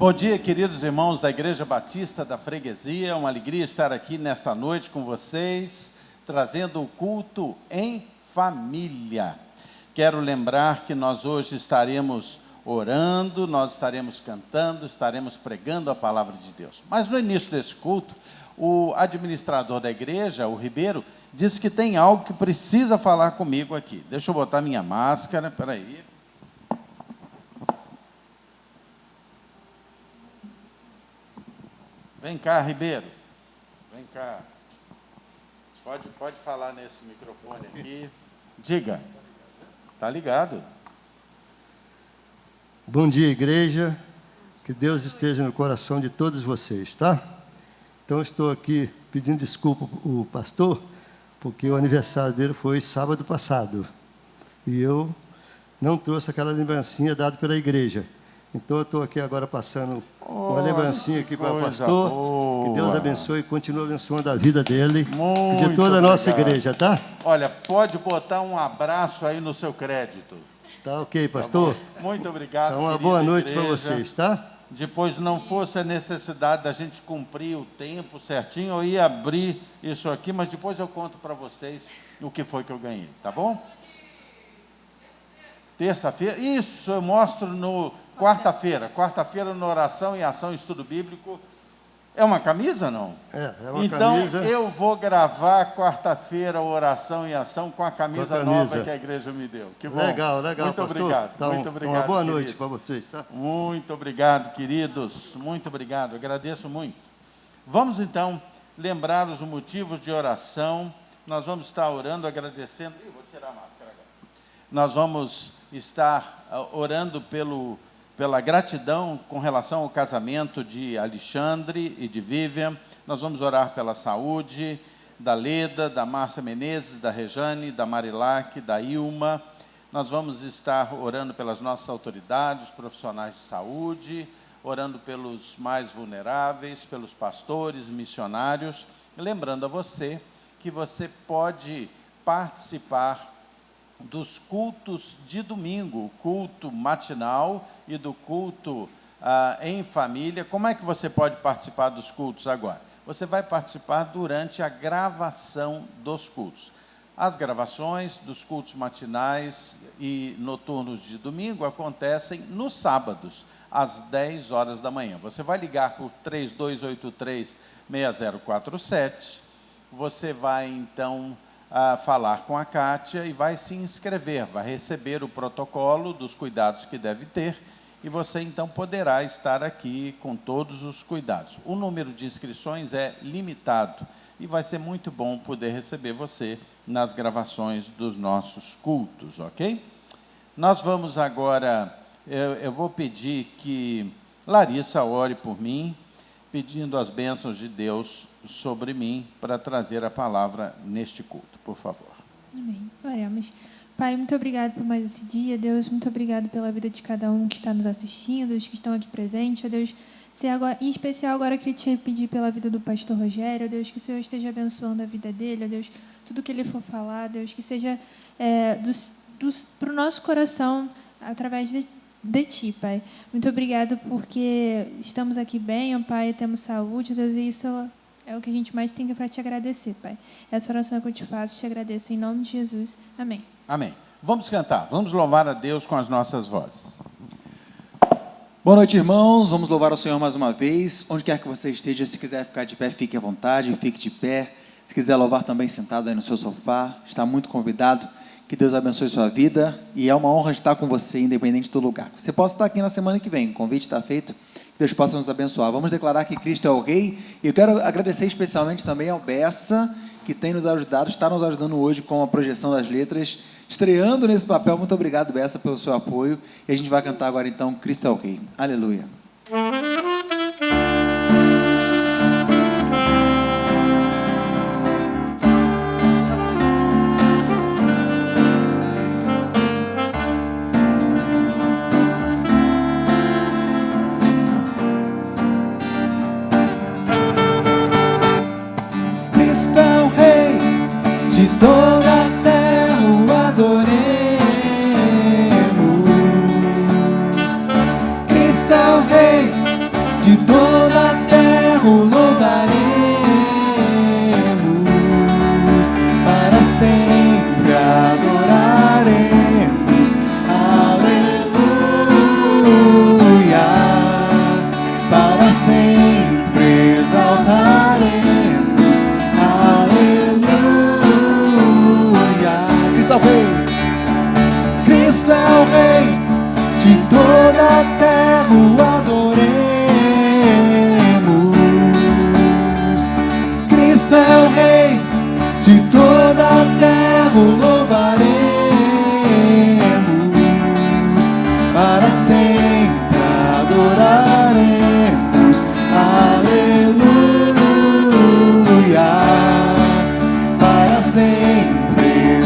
Bom dia, queridos irmãos da Igreja Batista da Freguesia. É uma alegria estar aqui nesta noite com vocês, trazendo o culto em família. Quero lembrar que nós hoje estaremos orando, nós estaremos cantando, estaremos pregando a palavra de Deus. Mas no início desse culto, o administrador da igreja, o Ribeiro, disse que tem algo que precisa falar comigo aqui. Deixa eu botar minha máscara, peraí. Vem cá, Ribeiro. Vem cá. Pode falar nesse microfone aqui. Diga. Tá ligado. Bom dia, igreja. Que Deus esteja no coração de todos vocês, tá? Então, estou aqui pedindo desculpa ao pastor, porque o aniversário dele foi sábado passado. E eu não trouxe aquela lembrancinha dada pela igreja. Então, eu estou aqui agora passando uma lembrancinha aqui para o pastor. Boa. Que Deus abençoe e continue abençoando a vida dele Muito e de toda a nossa igreja, tá? Olha, pode botar um abraço aí no seu crédito. Tá ok, pastor? Tá, muito obrigado. Então, uma querida boa noite para igreja. vocês, tá? Depois, não fosse a necessidade da gente cumprir o tempo certinho, eu ia abrir isso aqui, mas depois eu conto para vocês o que foi que eu ganhei, tá bom? Terça-feira, isso, eu mostro no quarta-feira na oração e ação estudo bíblico. É uma camisa, não? É uma então, camisa. Então, eu vou gravar quarta-feira oração e ação com a camisa nova que a igreja me deu. Que bom. Legal, muito pastor. Obrigado, Então, muito obrigado. Uma boa querido. noite para vocês, tá? Muito obrigado, queridos. Muito obrigado. Agradeço muito. Vamos, então, lembrar os motivos de oração. Nós vamos estar orando, agradecendo. Vou tirar a máscara agora. Nós vamos estar orando pela gratidão com relação ao casamento de Alexandre e de Vivian. Nós vamos orar pela saúde da Leda, da Márcia Menezes, da Rejane, da Marilac, da Ilma. Nós vamos estar orando pelas nossas autoridades, profissionais de saúde, orando pelos mais vulneráveis, pelos pastores, missionários. Lembrando a você que você pode participar dos cultos de domingo, o culto matinal e do culto em família. Como é que você pode participar dos cultos agora? Você vai participar durante a gravação dos cultos. As gravações dos cultos matinais e noturnos de domingo acontecem nos sábados, às 10 horas da manhã. Você vai ligar por 3283-6047, você vai, então, falar com a Kátia e vai se inscrever, vai receber o protocolo dos cuidados que deve ter e você então poderá estar aqui com todos os cuidados. O número de inscrições é limitado e vai ser muito bom poder receber você nas gravações dos nossos cultos, ok? Nós vamos agora, eu vou pedir que Larissa ore por mim, pedindo as bênçãos de Deus sobre mim para trazer a palavra neste culto, por favor. Amém. Oremos. Pai, muito obrigado por mais esse dia. Deus, muito obrigado pela vida de cada um que está nos assistindo, os que estão aqui presentes. Deus, em especial agora eu queria te pedir pela vida do pastor Rogério, Deus, que o Senhor esteja abençoando a vida dele, Deus, tudo que ele for falar, Deus, que seja para o nosso coração através de Ti, Pai. Muito obrigado porque estamos aqui bem, Pai, temos saúde, Deus, e isso é o que a gente mais tem para te agradecer, Pai. Essa oração que eu te faço, te agradeço em nome de Jesus. Amém. Amém. Vamos cantar, vamos louvar a Deus com as nossas vozes. Boa noite, irmãos. Vamos louvar o Senhor mais uma vez. Onde quer que você esteja, se quiser ficar de pé, fique à vontade, fique de pé. Se quiser louvar também sentado aí no seu sofá, está muito convidado. Que Deus abençoe sua vida e é uma honra estar com você, independente do lugar. Você pode estar aqui na semana que vem, o convite está feito, que Deus possa nos abençoar. Vamos declarar que Cristo é o Rei e eu quero agradecer especialmente também ao Bessa, que tem nos ajudado, está nos ajudando hoje com a projeção das letras, estreando nesse papel. Muito obrigado, Bessa, pelo seu apoio e a gente vai cantar agora então Cristo é o Rei. Aleluia. De toda a terra o adoremos. Cristo é o Rei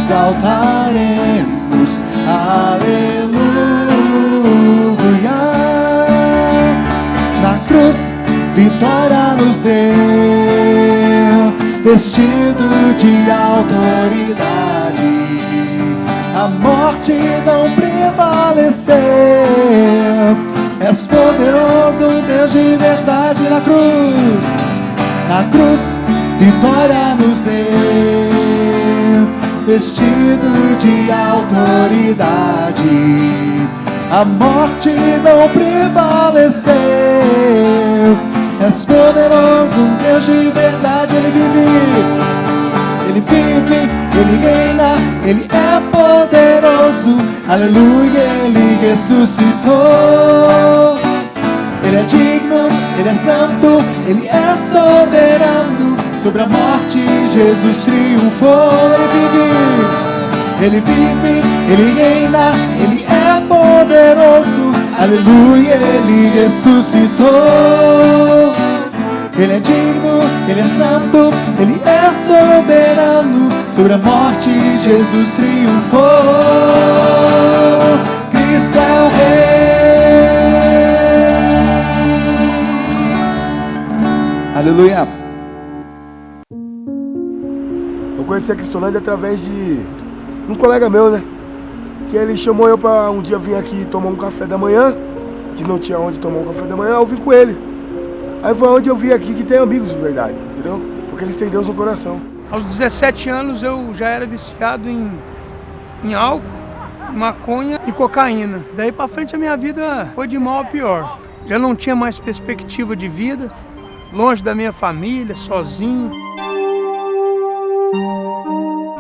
exaltaremos, aleluia. Na cruz, vitória nos deu, vestido de autoridade. A morte não prevaleceu. És poderoso, Deus de verdade. Na cruz, vitória nos deu, vestido de autoridade. A morte não prevaleceu. És poderoso, Deus de verdade. Ele vive, Ele reina, Ele é poderoso, aleluia. Ele ressuscitou. Ele é digno, Ele é santo, Ele é soberano. Sobre a morte Jesus triunfou. Ele vive, Ele reina, Ele é poderoso, aleluia. Ele ressuscitou. Ele é digno, Ele é santo, Ele é soberano. Sobre a morte Jesus triunfou. Cristo é o Rei. Aleluia. Eu conheci a Cristolândia através de um colega meu, né? Que ele chamou eu pra um dia vir aqui tomar um café da manhã, que não tinha onde tomar um café da manhã, eu vim com ele. Aí foi onde eu vi aqui que tem amigos de verdade, entendeu? Porque eles têm Deus no coração. Aos 17 anos eu já era viciado em álcool, maconha e cocaína. Daí pra frente a minha vida foi de mal a pior. Já não tinha mais perspectiva de vida, longe da minha família, sozinho.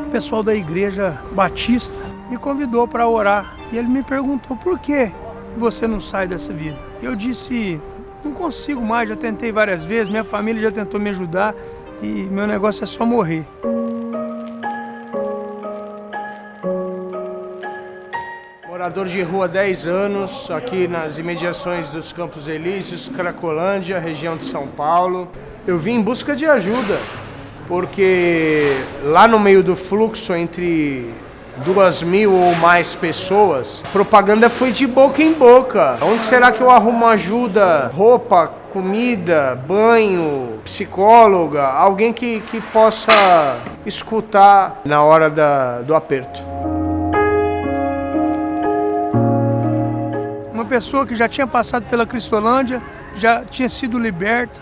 O pessoal da igreja batista me convidou para orar e ele me perguntou: por que você não sai dessa vida? Eu disse: não consigo mais, já tentei várias vezes, minha família já tentou me ajudar e meu negócio é só morrer. Morador de rua há 10 anos, aqui nas imediações dos Campos Elíseos, Cracolândia, região de São Paulo. Eu vim em busca de ajuda, porque lá no meio do fluxo entre 2.000 ou mais pessoas, a propaganda foi de boca em boca. Onde será que eu arrumo ajuda? Roupa, comida, banho, psicóloga, alguém que possa escutar na hora do aperto. Uma pessoa que já tinha passado pela Cristolândia, já tinha sido liberta,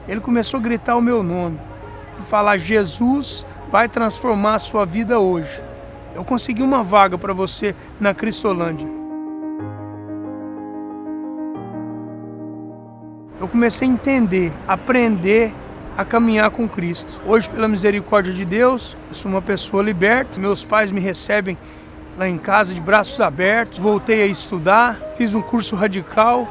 ele começou a gritar o meu nome e falar: Jesus vai transformar a sua vida hoje. Eu consegui uma vaga para você na Cristolândia. Eu comecei a entender, aprender a caminhar com Cristo. Hoje, pela misericórdia de Deus, eu sou uma pessoa liberta. Meus pais me recebem lá em casa de braços abertos. Voltei a estudar, fiz um curso radical.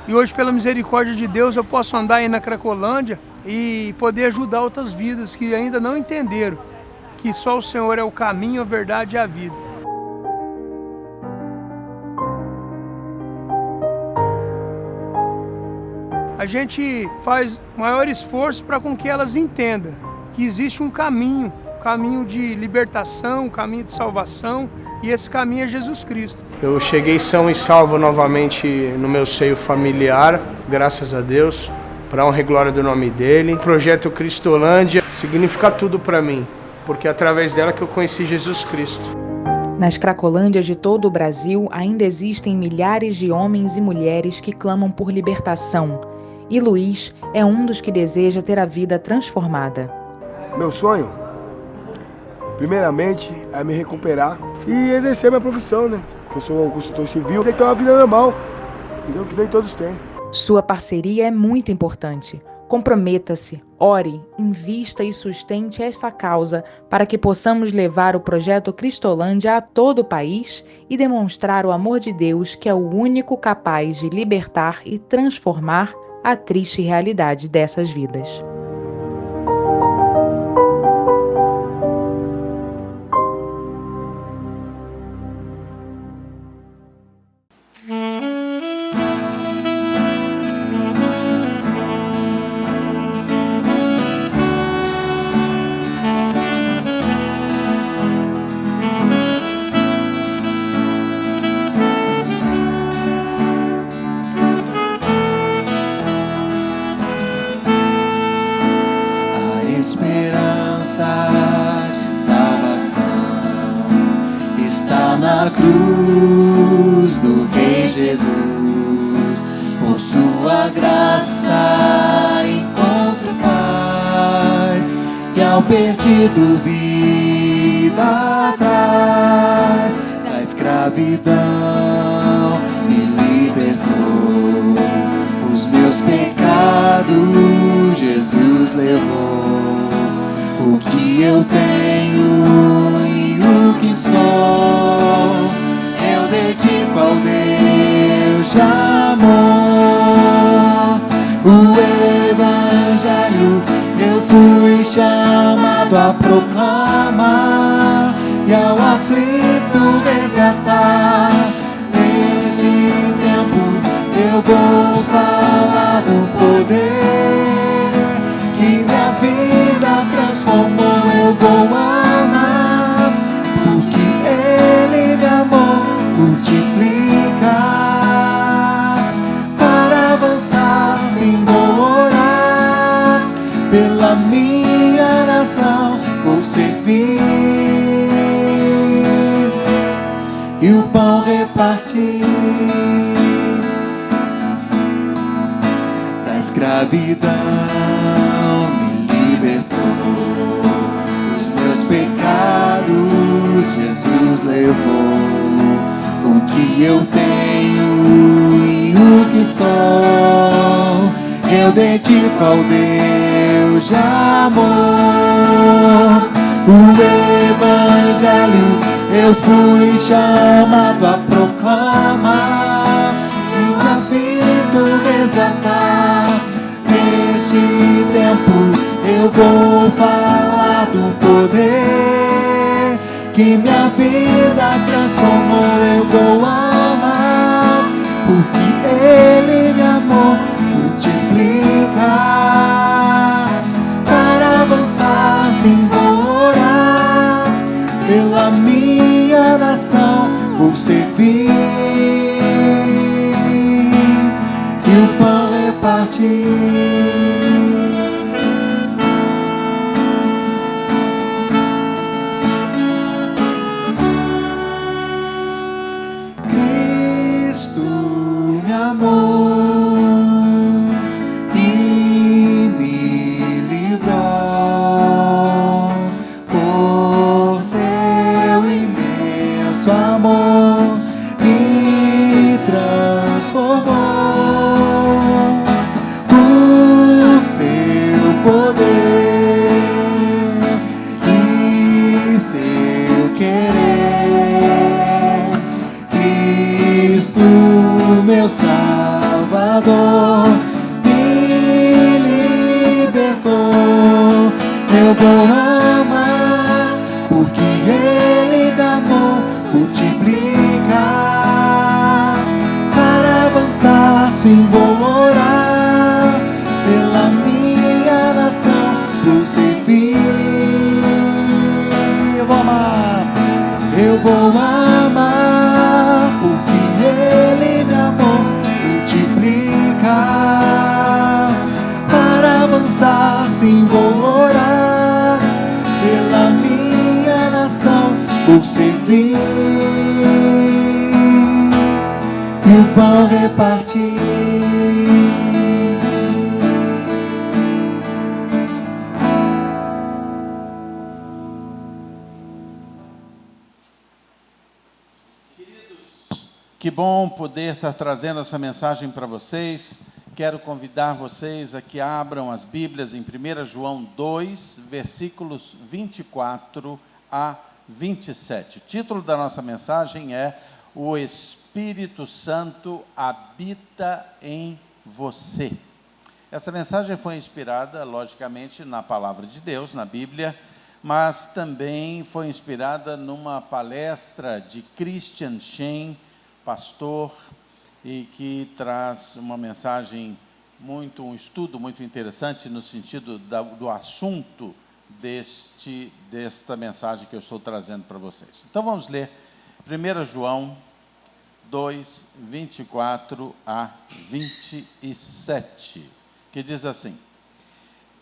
E hoje, pela misericórdia de Deus, eu posso andar aí na Cracolândia e poder ajudar outras vidas que ainda não entenderam que só o Senhor é o caminho, a verdade e a vida. A gente faz maior esforço para com que elas entendam que existe um caminho de libertação, um caminho de salvação, e esse caminho é Jesus Cristo. Eu cheguei são e salvo novamente no meu seio familiar, graças a Deus, para a honra e glória do nome dele. O projeto Cristolândia significa tudo para mim, porque é através dela que eu conheci Jesus Cristo. Nas Cracolândias de todo o Brasil, ainda existem milhares de homens e mulheres que clamam por libertação. E Luiz é um dos que deseja ter a vida transformada. Meu sonho, primeiramente, é me recuperar e exercer minha profissão, né? Que eu sou um consultor civil, tem que ter uma vida normal, entendeu? Que nem todos têm. Sua parceria é muito importante. Comprometa-se, ore, invista e sustente essa causa para que possamos levar o projeto Cristolândia a todo o país e demonstrar o amor de Deus, que é o único capaz de libertar e transformar a triste realidade dessas vidas. esperança de salvação está na cruz do Rei Jesus. Por sua graça encontro paz, e ao perdido viva atrás da escravidão me libertou. Os meus pecados Jesus levou. O que eu tenho e o que sou, eu dedico ao Deus de amor. O Evangelho eu fui chamado a proclamar, e ao aflito resgatar. Neste tempo eu vou falar do poder que minha vida transformou. Eu vou amar, porque Ele me amou. Multiplicar para avançar, sim, vou orar pela minha nação, vou servir e o pão repartir. Da escravidão me libertou, os meus pecados Jesus levou. O que eu tenho e o que sou, eu dedico ao Deus de amor. O Evangelho eu fui chamado a proclamar, e o aflito resgatar. Neste tempo eu vou falar do poder que minha vida transformou. Eu vou amar, porque Ele me amou. Multiplicar para avançar, sim, vou orar pela minha nação, vou servir e o pão repartir. Meu Salvador me libertou. Eu vou amar, porque Ele me amou. Multiplicar para avançar, sim, vou orar pela minha nação, vou servir. Eu vou amar, eu vou amar, porque Ele me amou. Multiplicar para avançar, sim, vou orar pela minha nação, vou servir e o pão repartir. Que bom poder estar trazendo essa mensagem para vocês. Quero convidar vocês a que abram as Bíblias em 1 João 2, versículos 24 a 27. O título da nossa mensagem é O Espírito Santo habita em você. Essa mensagem foi inspirada, logicamente, na Palavra de Deus, na Bíblia, mas também foi inspirada numa palestra de Christian Shane, pastor, e que traz uma mensagem um estudo muito interessante no sentido do assunto desta mensagem que eu estou trazendo para vocês. Então vamos ler 1 João 2, 24 a 27, que diz assim: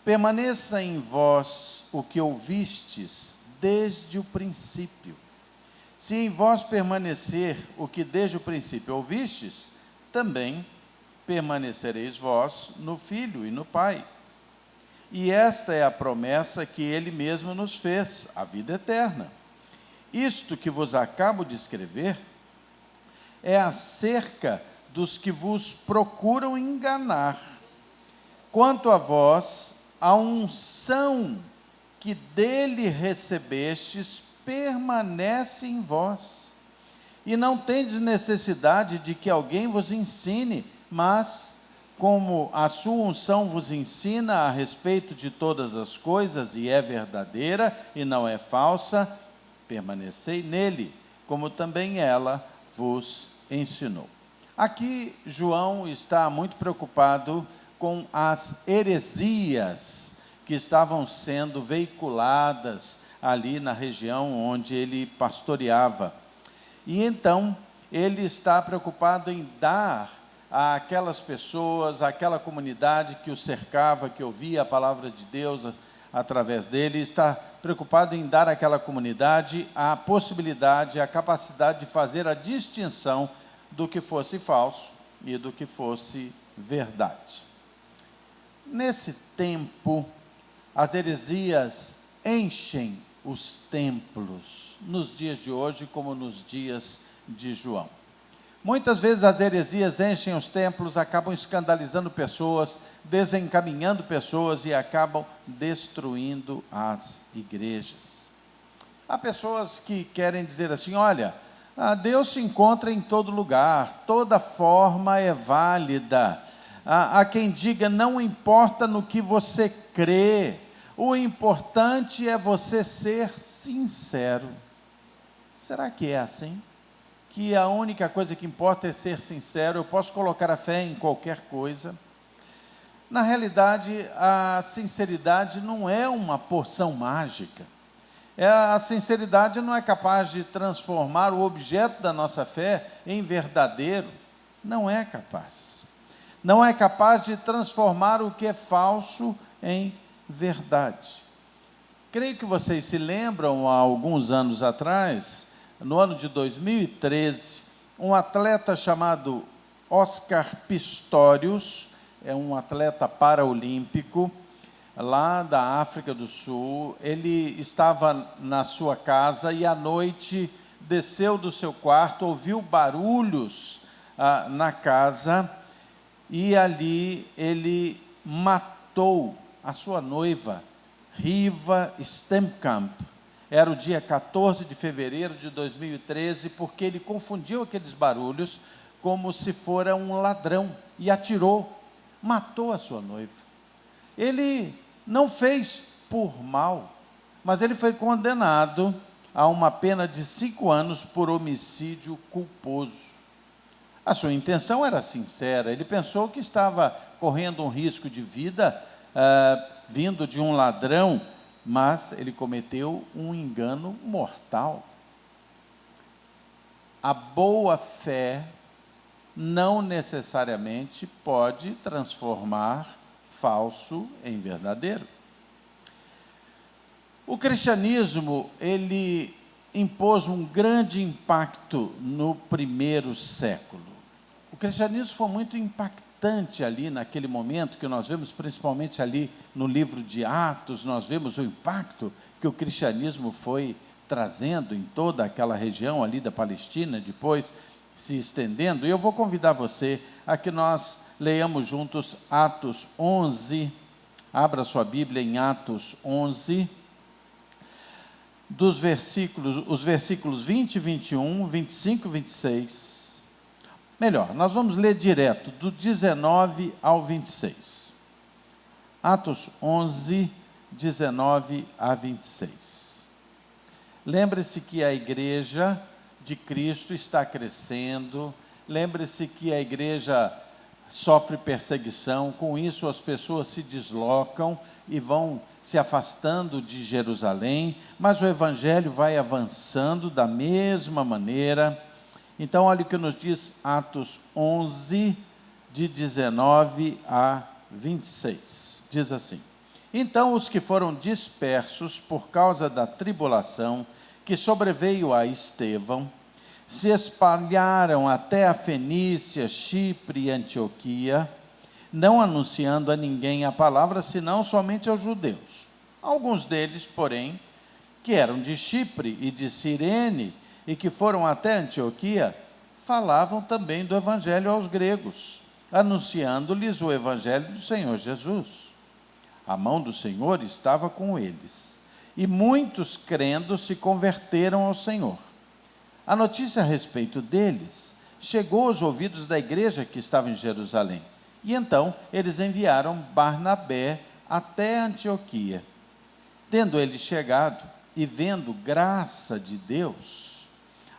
permaneça em vós o que ouvistes desde o princípio. Se em vós permanecer o que desde o princípio ouvistes, também permanecereis vós no Filho e no Pai. E esta é a promessa que ele mesmo nos fez, a vida eterna. Isto que vos acabo de escrever é acerca dos que vos procuram enganar. Quanto a vós, a unção que dele recebestes permanece em vós. E não tendes necessidade de que alguém vos ensine, mas, como a sua unção vos ensina a respeito de todas as coisas, e é verdadeira e não é falsa, permanecei nele, como também ela vos ensinou. Aqui, João está muito preocupado com as heresias que estavam sendo veiculadas ali na região onde ele pastoreava. E então, ele está preocupado em dar àquelas pessoas, àquela comunidade que o cercava, que ouvia a palavra de Deus através dele, está preocupado em dar àquela comunidade a possibilidade, a capacidade de fazer a distinção do que fosse falso e do que fosse verdade. Nesse tempo, as heresias enchem os templos, nos dias de hoje como nos dias de João. Muitas vezes as heresias enchem os templos, acabam escandalizando pessoas, desencaminhando pessoas e acabam destruindo as igrejas. Há pessoas que querem dizer assim, olha, Deus se encontra em todo lugar, toda forma é válida. Há quem diga, não importa no que você crê, o importante é você ser sincero. Será que é assim? Que a única coisa que importa é ser sincero, eu posso colocar a fé em qualquer coisa? Na realidade, a sinceridade não é uma porção mágica. A sinceridade não é capaz de transformar o objeto da nossa fé em verdadeiro. Não é capaz. Não é capaz de transformar o que é falso em verdade. Creio que vocês se lembram, há alguns anos atrás, no ano de 2013, um atleta chamado Oscar Pistorius, é um atleta paraolímpico, lá da África do Sul. Ele estava na sua casa e à noite desceu do seu quarto, ouviu barulhos na casa e ali ele matou a sua noiva, Riva Steenkamp. Era o dia 14 de fevereiro de 2013, porque ele confundiu aqueles barulhos como se fora um ladrão e atirou, matou a sua noiva. Ele não fez por mal, mas ele foi condenado a uma pena de 5 anos por homicídio culposo. A sua intenção era sincera, ele pensou que estava correndo um risco de vida vindo de um ladrão, mas ele cometeu um engano mortal. A boa fé não necessariamente pode transformar falso em verdadeiro. O cristianismo, ele impôs um grande impacto no primeiro século. O cristianismo foi muito impactante ali naquele momento, que nós vemos principalmente ali no livro de Atos, nós vemos o impacto que o cristianismo foi trazendo em toda aquela região ali da Palestina, depois se estendendo. E eu vou convidar você a que nós leiamos juntos Atos 11, abra sua Bíblia em Atos 11, os versículos 20 e 21, 25 e 26. Melhor, nós vamos ler direto, do 19 ao 26. Atos 11, 19 a 26. Lembre-se que a igreja de Cristo está crescendo, lembre-se que a igreja sofre perseguição, com isso as pessoas se deslocam e vão se afastando de Jerusalém, mas o evangelho vai avançando da mesma maneira. Então, olha o que nos diz Atos 11, de 19 a 26. Diz assim: Então os que foram dispersos por causa da tribulação que sobreveio a Estevão, se espalharam até a Fenícia, Chipre e Antioquia, não anunciando a ninguém a palavra, senão somente aos judeus. Alguns deles, porém, que eram de Chipre e de Cirene, e que foram até Antioquia, falavam também do evangelho aos gregos, anunciando-lhes o evangelho do Senhor Jesus. A mão do Senhor estava com eles, e muitos crendo se converteram ao Senhor. A notícia a respeito deles chegou aos ouvidos da igreja que estava em Jerusalém, e então eles enviaram Barnabé até Antioquia. Tendo ele chegado e vendo graça de Deus,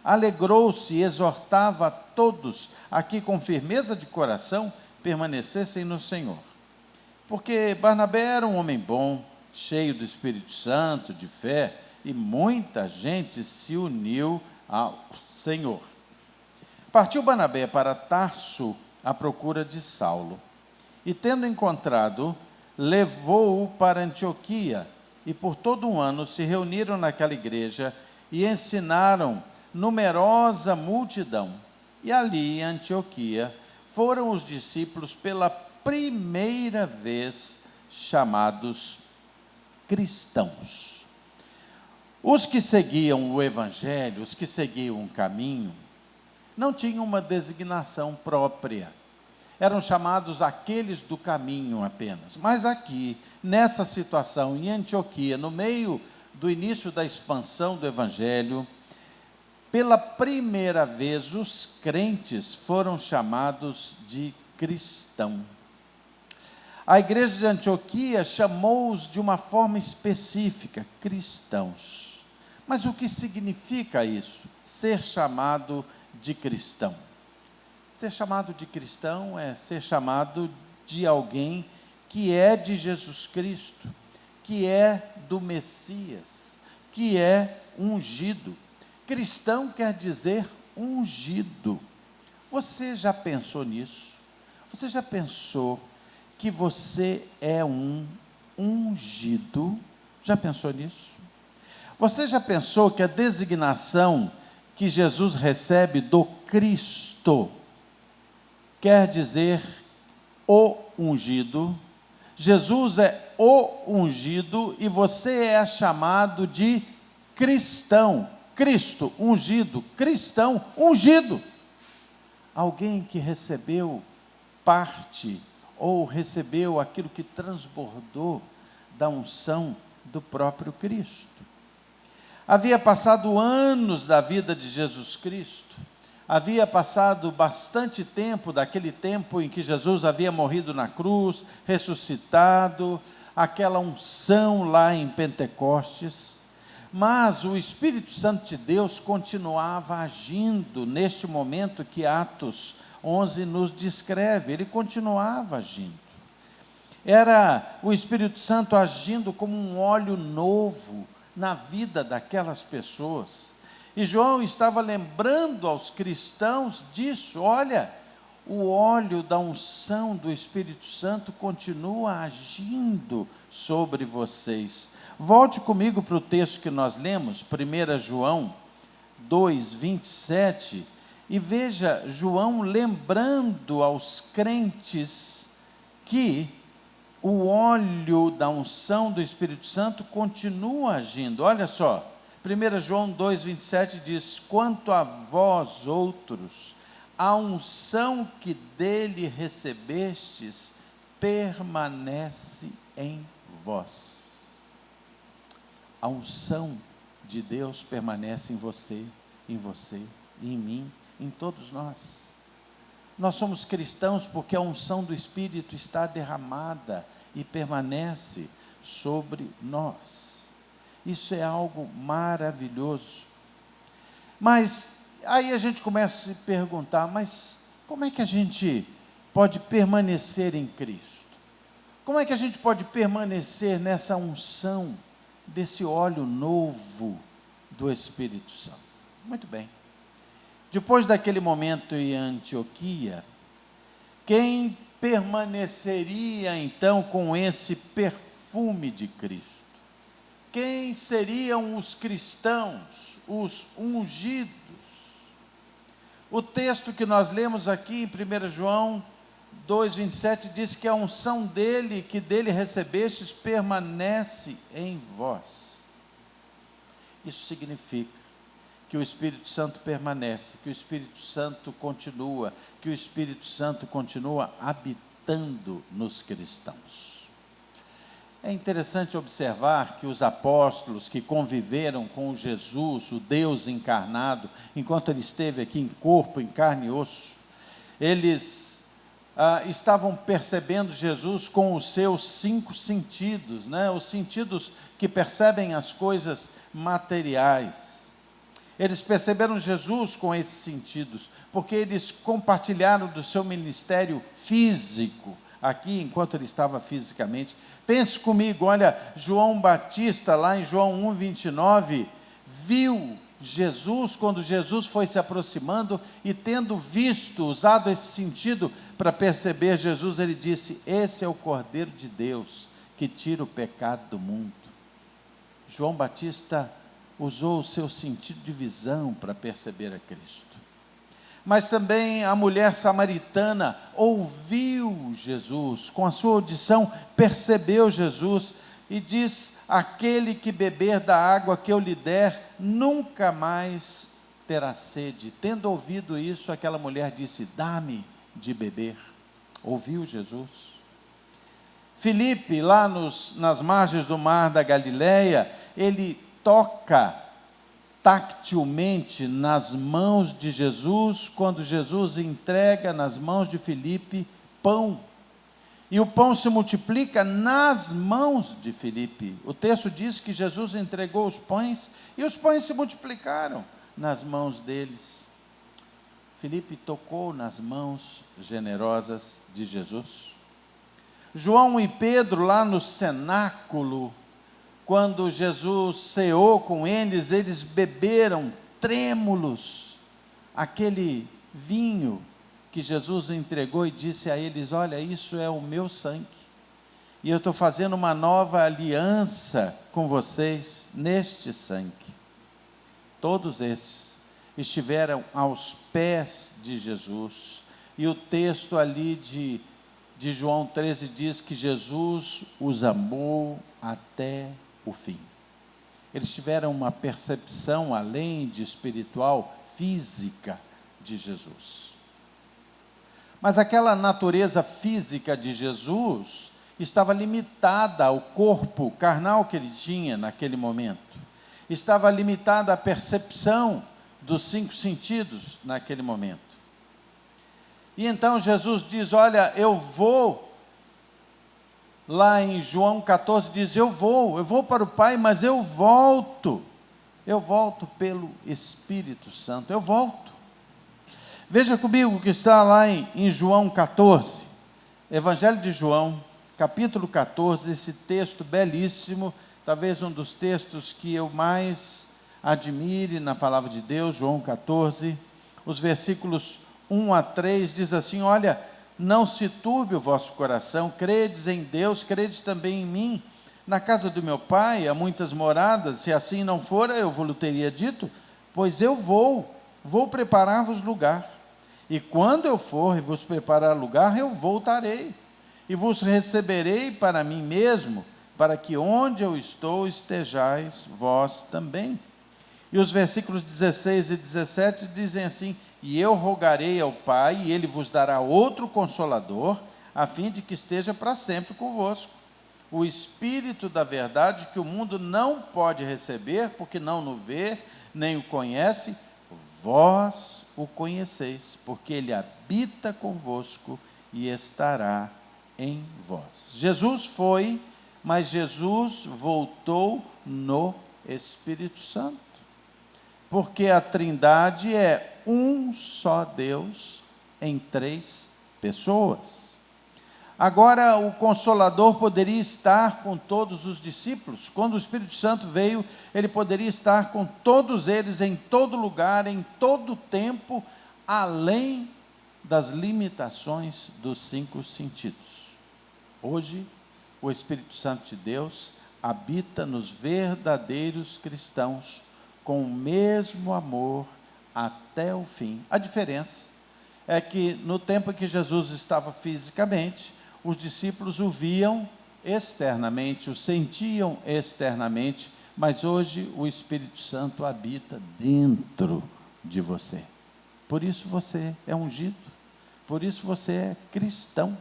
alegrou-se e exortava a todos a que com firmeza de coração permanecessem no Senhor. Porque Barnabé era um homem bom, cheio do Espírito Santo, de fé, e muita gente se uniu ao Senhor. Partiu Barnabé para Tarso à procura de Saulo, e tendo encontrado, levou-o para Antioquia, e por todo um ano se reuniram naquela igreja e ensinaram numerosa multidão. E ali em Antioquia foram os discípulos pela primeira vez chamados cristãos. Os que seguiam o evangelho, os que seguiam o caminho, não tinham uma designação própria. Eram chamados aqueles do caminho apenas. Mas aqui, nessa situação, em Antioquia, no meio do início da expansão do evangelho, pela primeira vez os crentes foram chamados de cristão. A igreja de Antioquia chamou-os de uma forma específica, cristãos. Mas o que significa isso? Ser chamado de cristão. Ser chamado de cristão é ser chamado de alguém que é de Jesus Cristo, que é do Messias, que é ungido. Cristão quer dizer ungido. Você já pensou nisso? Você já pensou que você é um ungido? Já pensou nisso? Você já pensou que a designação que Jesus recebe do Cristo quer dizer o ungido? Jesus é o ungido e você é chamado de cristão. Cristo, ungido, cristão, ungido. Alguém que recebeu parte ou recebeu aquilo que transbordou da unção do próprio Cristo. Havia passado anos da vida de Jesus Cristo, havia passado bastante tempo, daquele tempo em que Jesus havia morrido na cruz, ressuscitado, aquela unção lá em Pentecostes, mas o Espírito Santo de Deus continuava agindo neste momento que Atos 11 nos descreve, ele continuava agindo. Era o Espírito Santo agindo como um óleo novo na vida daquelas pessoas. E João estava lembrando aos cristãos disso. Olha, o óleo da unção do Espírito Santo continua agindo sobre vocês. Volte comigo para o texto que nós lemos, 1 João 2, 27, e veja João lembrando aos crentes que o óleo da unção do Espírito Santo continua agindo. Olha só, 1 João 2, 27 diz: quanto a vós outros, a unção que dele recebestes permanece em vós. A unção de Deus permanece em você, em mim, em todos nós. Nós somos cristãos porque a unção do Espírito está derramada e permanece sobre nós. Isso é algo maravilhoso. Mas aí a gente começa a se perguntar, mas como é que a gente pode permanecer em Cristo? Como é que a gente pode permanecer nessa unção desse óleo novo do Espírito Santo? Muito bem. Depois daquele momento em Antioquia, quem permaneceria então com esse perfume perfume de Cristo. Quem seriam os cristãos, os ungidos? O texto que nós lemos aqui em 1 João 2,27 diz que a unção dele, que dele recebestes, permanece em vós. Isso significa que o Espírito Santo permanece, que o Espírito Santo continua, que o Espírito Santo continua habitando nos cristãos. É interessante observar que os apóstolos que conviveram com Jesus, o Deus encarnado, enquanto ele esteve aqui em corpo, em carne e osso, eles estavam percebendo Jesus com os seus 5 sentidos, né? Os sentidos que percebem as coisas materiais. Eles perceberam Jesus com esses sentidos, porque eles compartilharam do seu ministério físico, aqui enquanto ele estava fisicamente. Pense comigo, olha, João Batista, lá em João 1,29, viu Jesus, quando Jesus foi se aproximando e tendo visto, usado esse sentido para perceber Jesus, ele disse: esse é o Cordeiro de Deus, que tira o pecado do mundo. João Batista usou o seu sentido de visão para perceber a Cristo. Mas também a mulher samaritana ouviu Jesus, com a sua audição percebeu Jesus e diz: aquele que beber da água que eu lhe der, nunca mais terá sede. Tendo ouvido isso, aquela mulher disse: dá-me de beber. Ouviu Jesus. Filipe, lá nas margens do mar da Galileia, ele toca tactilmente nas mãos de Jesus, quando Jesus entrega nas mãos de Filipe pão. E o pão se multiplica nas mãos de Filipe. O texto diz que Jesus entregou os pães e os pães se multiplicaram nas mãos deles. Filipe tocou nas mãos generosas de Jesus. João e Pedro, lá no cenáculo, quando Jesus ceou com eles, eles beberam trêmulos aquele vinho que Jesus entregou e disse a eles: olha, isso é o meu sangue, e eu estou fazendo uma nova aliança com vocês neste sangue. Todos esses estiveram aos pés de Jesus, e o texto ali de João 13 diz que Jesus os amou até o fim. Eles tiveram uma percepção, além de espiritual, física de Jesus. Mas aquela natureza física de Jesus estava limitada ao corpo carnal que ele tinha naquele momento. Estava limitada à percepção dos 5 sentidos naquele momento. E então Jesus diz: olha, eu vou. Lá em João 14 diz: eu vou para o Pai, mas eu volto pelo Espírito Santo, eu volto. Veja comigo o que está lá em João 14, Evangelho de João, capítulo 14, esse texto belíssimo, talvez um dos textos que eu mais admire na palavra de Deus. João 14, os versículos 1 a 3, diz assim: olha, não se turbe o vosso coração, credes em Deus, credes também em mim. Na casa do meu pai há muitas moradas, se assim não fora, eu vos teria dito, pois eu vou preparar-vos lugar. E quando eu for e vos preparar lugar, eu voltarei, e vos receberei para mim mesmo, para que onde eu estou estejais vós também. E os versículos 16 e 17 dizem assim: e eu rogarei ao Pai, e Ele vos dará outro Consolador, a fim de que esteja para sempre convosco. O Espírito da verdade, que o mundo não pode receber, porque não o vê, nem o conhece, vós o conheceis, porque Ele habita convosco e estará em vós. Jesus foi, mas Jesus voltou no Espírito Santo, porque a Trindade é um só Deus em 3 pessoas. Agora, o Consolador poderia estar com todos os discípulos. Quando o Espírito Santo veio, ele poderia estar com todos eles, em todo lugar, em todo tempo, além das limitações dos 5 sentidos. Hoje, o Espírito Santo de Deus habita nos verdadeiros cristãos com o mesmo amor até o fim. A diferença é que no tempo em que Jesus estava fisicamente, os discípulos o viam externamente, o sentiam externamente, mas hoje o Espírito Santo habita dentro de você. Por isso você é ungido, por isso você é cristão.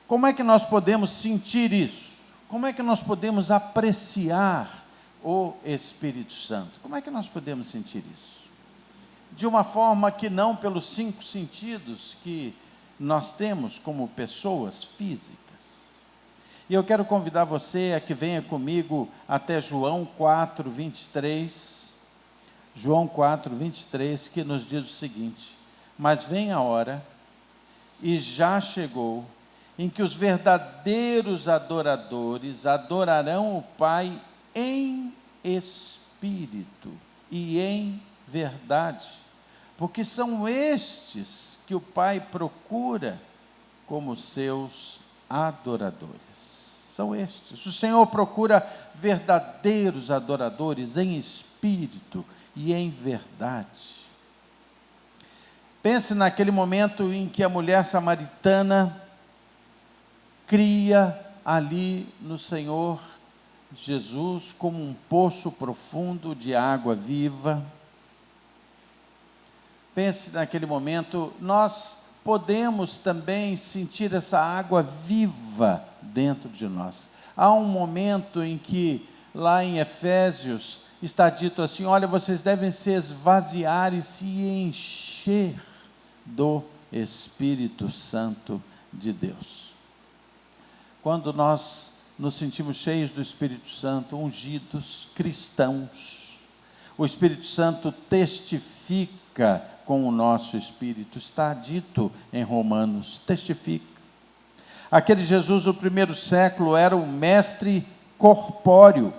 Como é que nós podemos sentir isso? Como é que nós podemos apreciar o Espírito Santo? Como é que nós podemos sentir isso? De uma forma que não pelos 5 sentidos que nós temos como pessoas físicas. E eu quero convidar você a que venha comigo até João 4, 23. João 4, 23, que nos diz o seguinte: mas vem a hora, e já chegou, em que os verdadeiros adoradores adorarão o Pai em espírito e em verdade, porque são estes que o Pai procura como seus adoradores. São estes. O Senhor procura verdadeiros adoradores em espírito e em verdade. Pense naquele momento em que a mulher samaritana cria ali no Senhor Jesus como um poço profundo de água viva. Pense naquele momento, nós podemos também sentir essa água viva dentro de nós. Há um momento em que, lá em Efésios, está dito assim: olha, vocês devem se esvaziar e se encher do Espírito Santo de Deus. Quando nós nos sentimos cheios do Espírito Santo, ungidos, cristãos, o Espírito Santo testifica com o nosso espírito, está dito em Romanos, testifica. Aquele Jesus do primeiro século era o mestre corpóreo.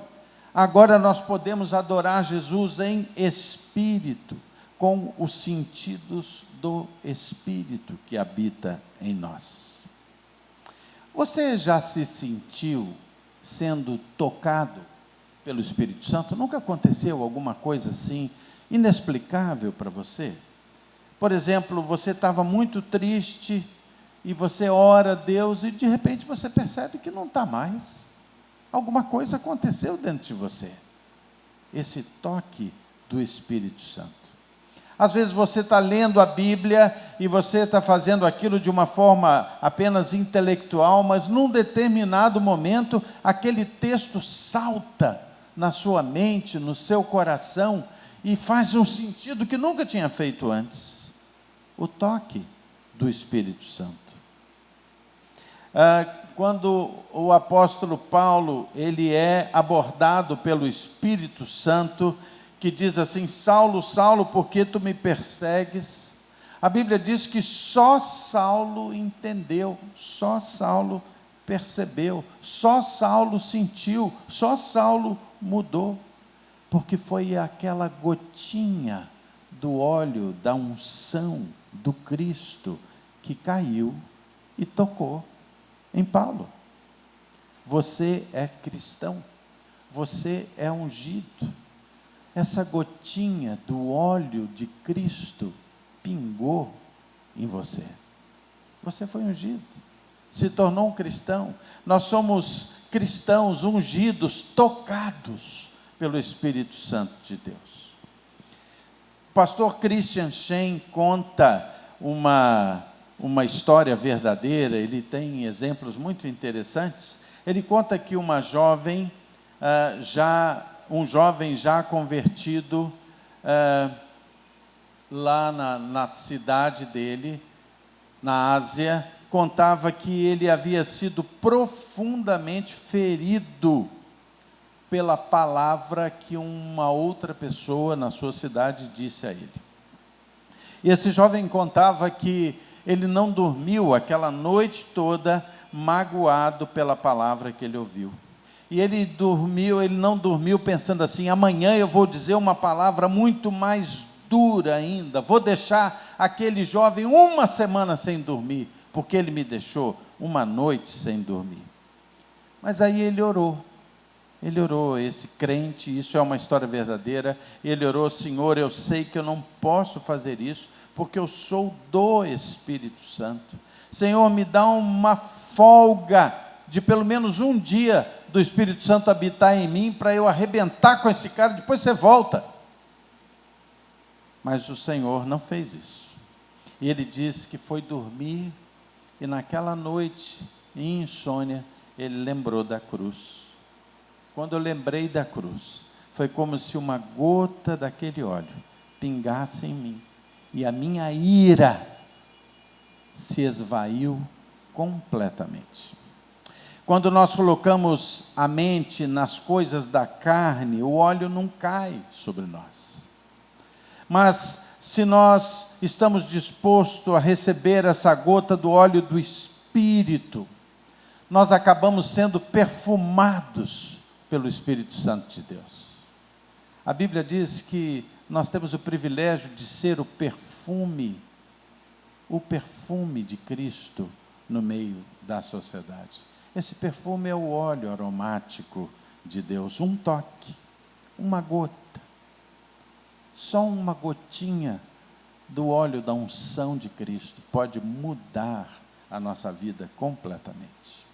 Agora nós podemos adorar Jesus em espírito, com os sentidos do Espírito que habita em nós. Você já se sentiu sendo tocado pelo Espírito Santo? Nunca aconteceu alguma coisa assim inexplicável para você? Por exemplo, você estava muito triste e você ora a Deus e de repente você percebe que não está mais. Alguma coisa aconteceu dentro de você. Esse toque do Espírito Santo. Às vezes você está lendo a Bíblia e você está fazendo aquilo de uma forma apenas intelectual, mas num determinado momento aquele texto salta na sua mente, no seu coração e faz um sentido que nunca tinha feito antes. O toque do Espírito Santo. Quando o apóstolo Paulo, ele é abordado pelo Espírito Santo, que diz assim: Saulo, Saulo, por que tu me persegues? A Bíblia diz que só Saulo entendeu, só Saulo percebeu, só Saulo sentiu, só Saulo mudou, porque foi aquela gotinha do óleo, da unção do Cristo, que caiu e tocou em Paulo. Você é cristão, você é ungido. Essa gotinha do óleo de Cristo pingou em você. Você foi ungido, se tornou um cristão. Nós somos cristãos ungidos, tocados pelo Espírito Santo de Deus. O pastor Christian Shen conta uma história verdadeira, ele tem exemplos muito interessantes. Ele conta que um jovem já convertido, lá na cidade dele, na Ásia, contava que ele havia sido profundamente ferido pela palavra que uma outra pessoa na sua cidade disse a ele. E esse jovem contava que ele não dormiu aquela noite toda magoado pela palavra que ele ouviu. E ele não dormiu pensando assim: amanhã eu vou dizer uma palavra muito mais dura ainda, vou deixar aquele jovem uma semana sem dormir, porque ele me deixou uma noite sem dormir. Mas aí ele orou, esse crente, isso é uma história verdadeira, ele orou: Senhor, eu sei que eu não posso fazer isso, porque eu sou do Espírito Santo. Senhor, me dá uma folga de pelo menos um dia do Espírito Santo habitar em mim, para eu arrebentar com esse cara, depois você volta. Mas o Senhor não fez isso. E ele disse que foi dormir, e naquela noite, em insônia, ele lembrou da cruz. Quando eu lembrei da cruz, foi como se uma gota daquele óleo pingasse em mim, e a minha ira se esvaiu completamente. Quando nós colocamos a mente nas coisas da carne, o óleo não cai sobre nós. Mas se nós estamos dispostos a receber essa gota do óleo do Espírito, nós acabamos sendo perfumados pelo Espírito Santo de Deus. A Bíblia diz que nós temos o privilégio de ser o perfume de Cristo no meio da sociedade. Esse perfume é o óleo aromático de Deus, um toque, uma gota, só uma gotinha do óleo da unção de Cristo pode mudar a nossa vida completamente.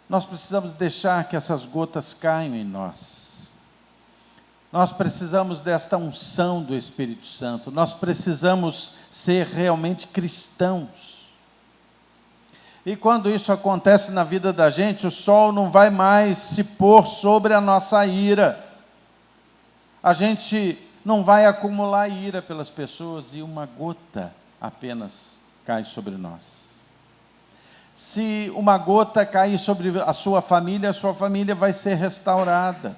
Nós precisamos deixar que essas gotas caiam em nós. Nós precisamos desta unção do Espírito Santo. Nós precisamos ser realmente cristãos. E quando isso acontece na vida da gente, o sol não vai mais se pôr sobre a nossa ira. A gente não vai acumular ira pelas pessoas, e uma gota apenas cai sobre nós. Se uma gota cair sobre a sua família vai ser restaurada.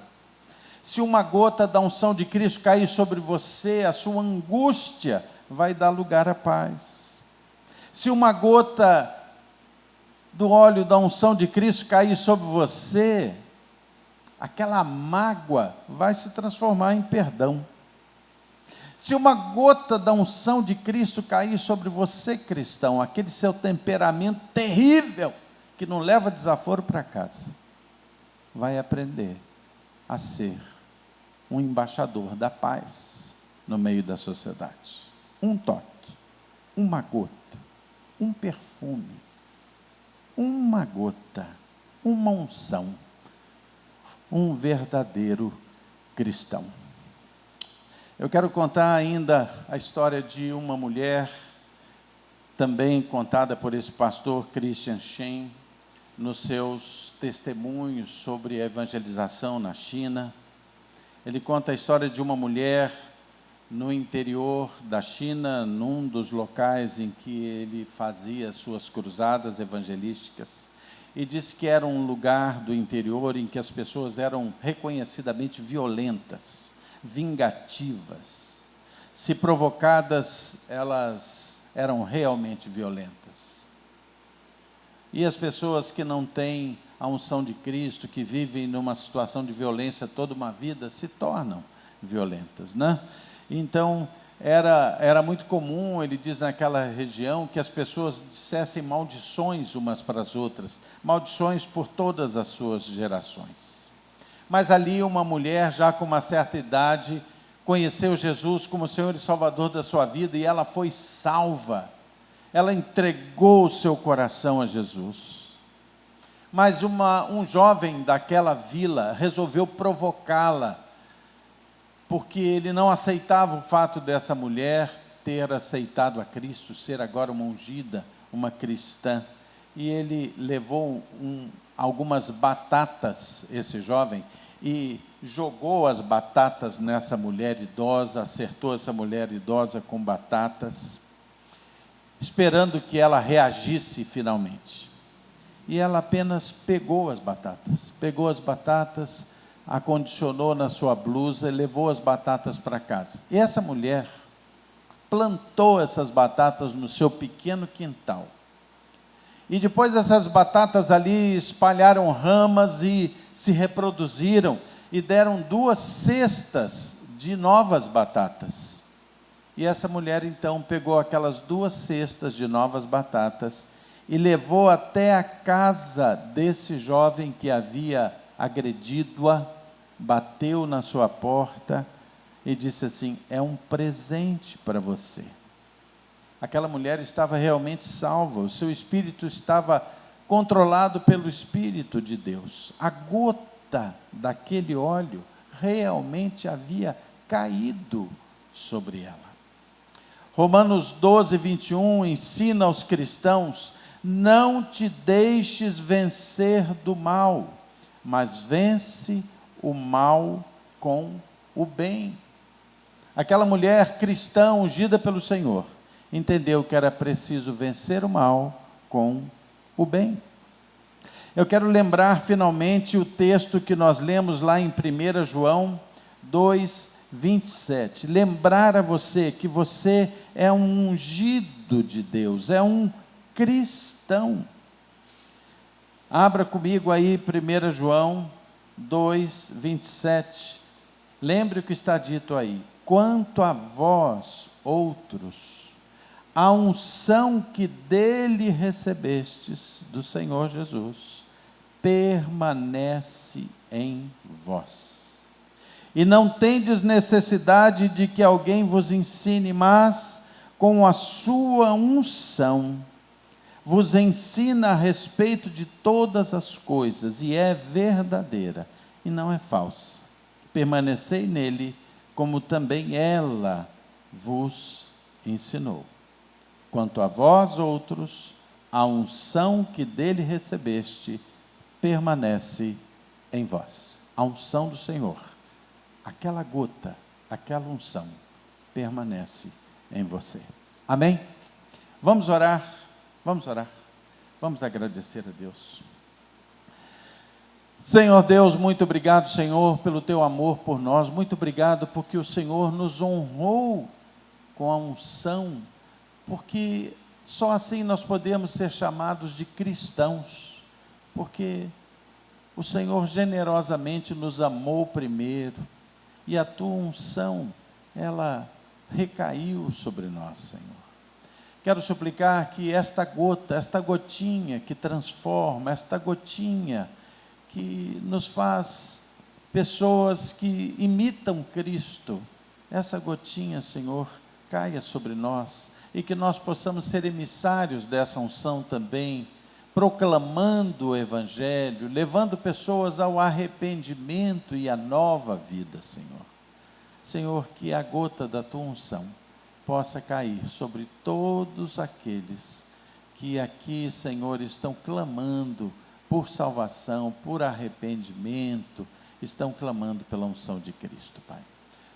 Se uma gota da unção de Cristo cair sobre você, a sua angústia vai dar lugar à paz. Se uma gota do óleo da unção de Cristo cair sobre você, aquela mágoa vai se transformar em perdão. Se uma gota da unção de Cristo cair sobre você, cristão, aquele seu temperamento terrível, que não leva desaforo para casa, vai aprender a ser um embaixador da paz no meio da sociedade. Um toque, uma gota, um perfume, uma gota, uma unção, um verdadeiro cristão. Eu quero contar ainda a história de uma mulher, também contada por esse pastor Christian Shen, nos seus testemunhos sobre a evangelização na China. Ele conta a história de uma mulher no interior da China, num dos locais em que ele fazia suas cruzadas evangelísticas, e disse que era um lugar do interior em que as pessoas eram reconhecidamente violentas, vingativas. Se provocadas, elas eram realmente violentas. E as pessoas que não têm a unção de Cristo, que vivem numa situação de violência toda uma vida, se tornam violentas, né? Então, era muito comum, ele diz, naquela região, que as pessoas dissessem maldições umas para as outras, maldições por todas as suas gerações. Mas ali uma mulher, já com uma certa idade, conheceu Jesus como Senhor e Salvador da sua vida, e ela foi salva. Ela entregou o seu coração a Jesus. Mas um jovem daquela vila resolveu provocá-la, porque ele não aceitava o fato dessa mulher ter aceitado a Cristo, ser agora uma ungida, uma cristã. E ele levou algumas batatas, esse jovem, e jogou as batatas nessa mulher idosa, acertou essa mulher idosa com batatas, esperando que ela reagisse finalmente. E ela apenas pegou as batatas, acondicionou na sua blusa e levou as batatas para casa. E essa mulher plantou essas batatas no seu pequeno quintal. E depois essas batatas ali espalharam ramas e se reproduziram e deram 2 cestas de novas batatas. E essa mulher então pegou aquelas 2 cestas de novas batatas e levou até a casa desse jovem que havia agredido-a, bateu na sua porta e disse assim: é um presente para você. Aquela mulher estava realmente salva, o seu espírito estava controlado pelo Espírito de Deus. A gota daquele óleo realmente havia caído sobre ela. Romanos 12, 21 ensina aos cristãos: não te deixes vencer do mal, mas vence o mal com o bem. Aquela mulher cristã ungida pelo Senhor entendeu que era preciso vencer o mal com o bem. Eu quero lembrar finalmente o texto que nós lemos lá em 1 João 2, 27. Lembrar a você que você é um ungido de Deus, é um cristão. Abra comigo aí 1 João 2, 27. Lembre o que está dito aí: quanto a vós, outros, a unção que dele recebestes, do Senhor Jesus, permanece em vós. E não tendes necessidade de que alguém vos ensine, mas com a sua unção vos ensina a respeito de todas as coisas, e é verdadeira e não é falsa. Permanecei nele, como também ela vos ensinou. Quanto a vós outros, a unção que dele recebeste permanece em vós. A unção do Senhor, aquela gota, aquela unção, permanece em você. Amém? Vamos orar, vamos orar, vamos agradecer a Deus. Senhor Deus, muito obrigado, Senhor, pelo teu amor por nós, muito obrigado porque o Senhor nos honrou com a unção, porque só assim nós podemos ser chamados de cristãos, porque o Senhor generosamente nos amou primeiro, e a tua unção, ela recaiu sobre nós, Senhor. Quero suplicar que esta gota, esta gotinha que transforma, esta gotinha que nos faz pessoas que imitam Cristo, essa gotinha, Senhor, caia sobre nós, e que nós possamos ser emissários dessa unção também, proclamando o Evangelho, levando pessoas ao arrependimento e à nova vida, Senhor. Senhor, que a gota da tua unção possa cair sobre todos aqueles que aqui, Senhor, estão clamando por salvação, por arrependimento, estão clamando pela unção de Cristo, Pai.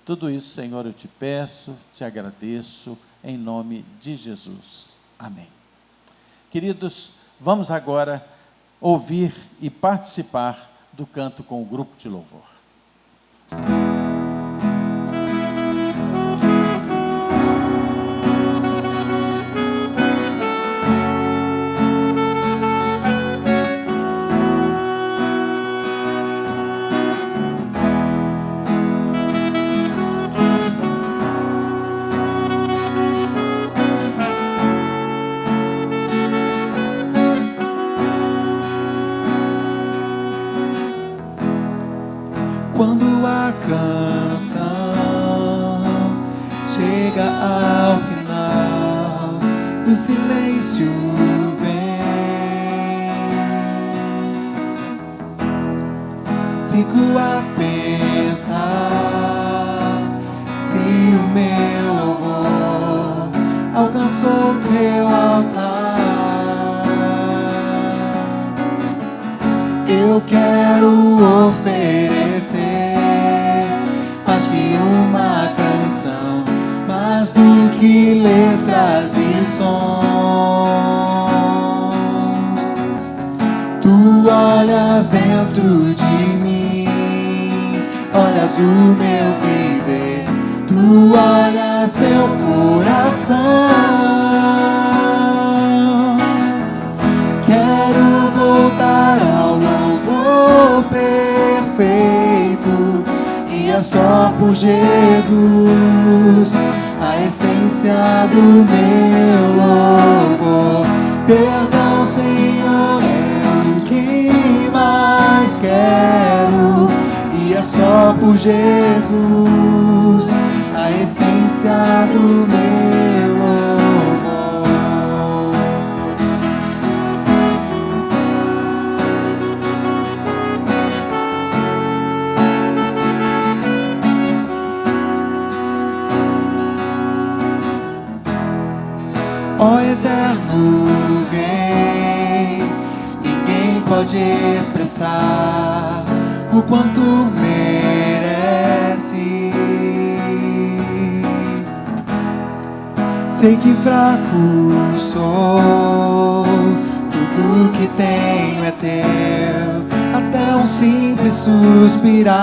Tudo isso, Senhor, eu te peço, te agradeço, em nome de Jesus. Amém. Queridos, vamos agora ouvir e participar do canto com o grupo de louvor. Quando a canção chega ao final e o silêncio vem, fico a pensar se o meu louvor alcançou teu altar. Eu quero oferecer mais que uma canção, mais do que letras e sons. Tu olhas dentro de mim, olhas o meu viver, tu olhas meu coração. Quero voltar ao louvor perfeito, e é só por Jesus, a essência do meu louvor. Perdão só por Jesus, a essência do meu louvor. Ó eterno, vem, ninguém pode expressar o quanto mereces. Sei que fraco sou, tudo que tenho é teu, até um simples suspirar.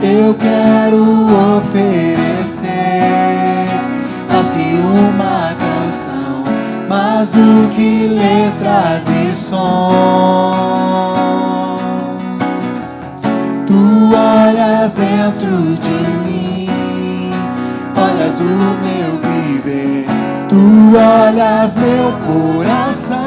Eu quero oferecer aos que uma canção, mais do que letras e sons. Tu olhas dentro de mim, olhas o meu viver, tu olhas meu coração.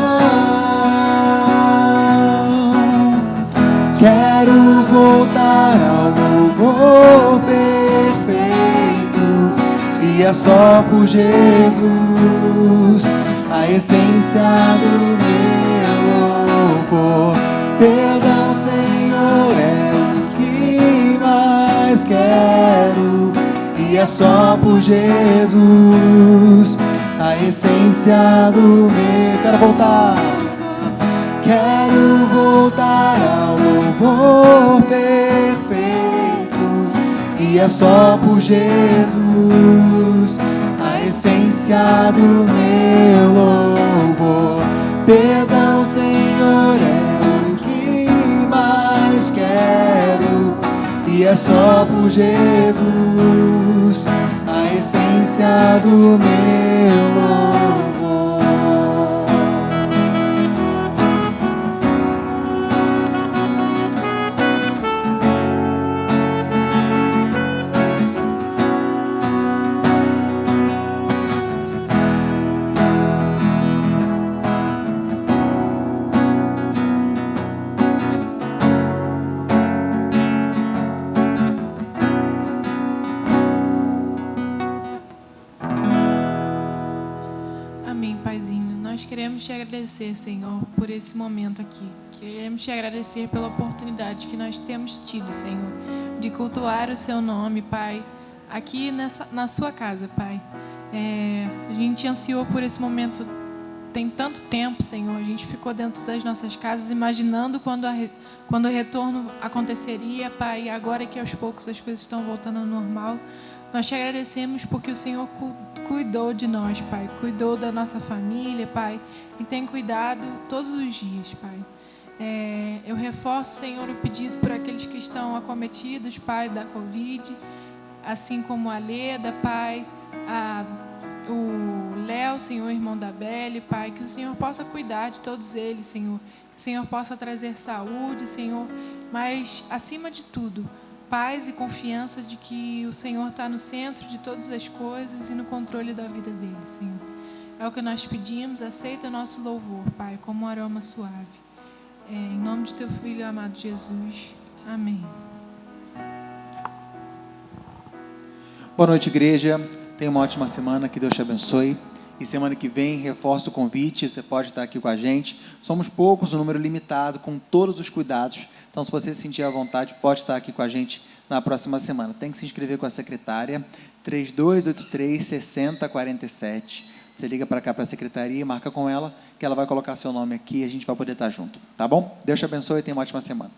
Quero voltar ao louvor perfeito, e é só por Jesus, a essência do meu louvor. Perdão, Senhor, é o que mais quero, e é só por Jesus, a essência do meu. Quero voltar. Quero voltar ao louvor perfeito, e é só por Jesus, a essência do meu louvor. Perdão, Senhor, é o que mais quero, e é só por Jesus, a essência do meu louvor. Queremos te agradecer, Senhor, por esse momento aqui. Queremos te agradecer pela oportunidade que nós temos tido, Senhor, de cultuar o seu nome, Pai, aqui na sua casa, Pai. A gente ansiou por esse momento tem tanto tempo, Senhor. A gente ficou dentro das nossas casas imaginando quando o retorno aconteceria, Pai. E agora que aos poucos as coisas estão voltando ao normal, nós te agradecemos porque o Senhor cuidou de nós, Pai. Cuidou da nossa família, Pai. E tem cuidado todos os dias, Pai. Eu reforço, Senhor, o pedido por aqueles que estão acometidos, Pai, da Covid, assim como a Leda, Pai, o Léo, Senhor, irmão da Belle, Pai. Que o Senhor possa cuidar de todos eles, Senhor. Que o Senhor possa trazer saúde, Senhor. Mas, acima de tudo, paz e confiança de que o Senhor está no centro de todas as coisas e no controle da vida dele, Senhor. É o que nós pedimos, aceita o nosso louvor, Pai, como um aroma suave. Em nome de teu Filho amado Jesus. Amém. Boa noite, igreja. Tenha uma ótima semana, que Deus te abençoe. E semana que vem, reforço o convite, você pode estar aqui com a gente. Somos poucos, um número limitado, com todos os cuidados. Então, se você se sentir à vontade, pode estar aqui com a gente na próxima semana. Tem que se inscrever com a secretária, 3283-6047. Você liga para cá, para a secretaria, marca com ela, que ela vai colocar seu nome aqui e a gente vai poder estar junto. Tá bom? Deus te abençoe e tenha uma ótima semana.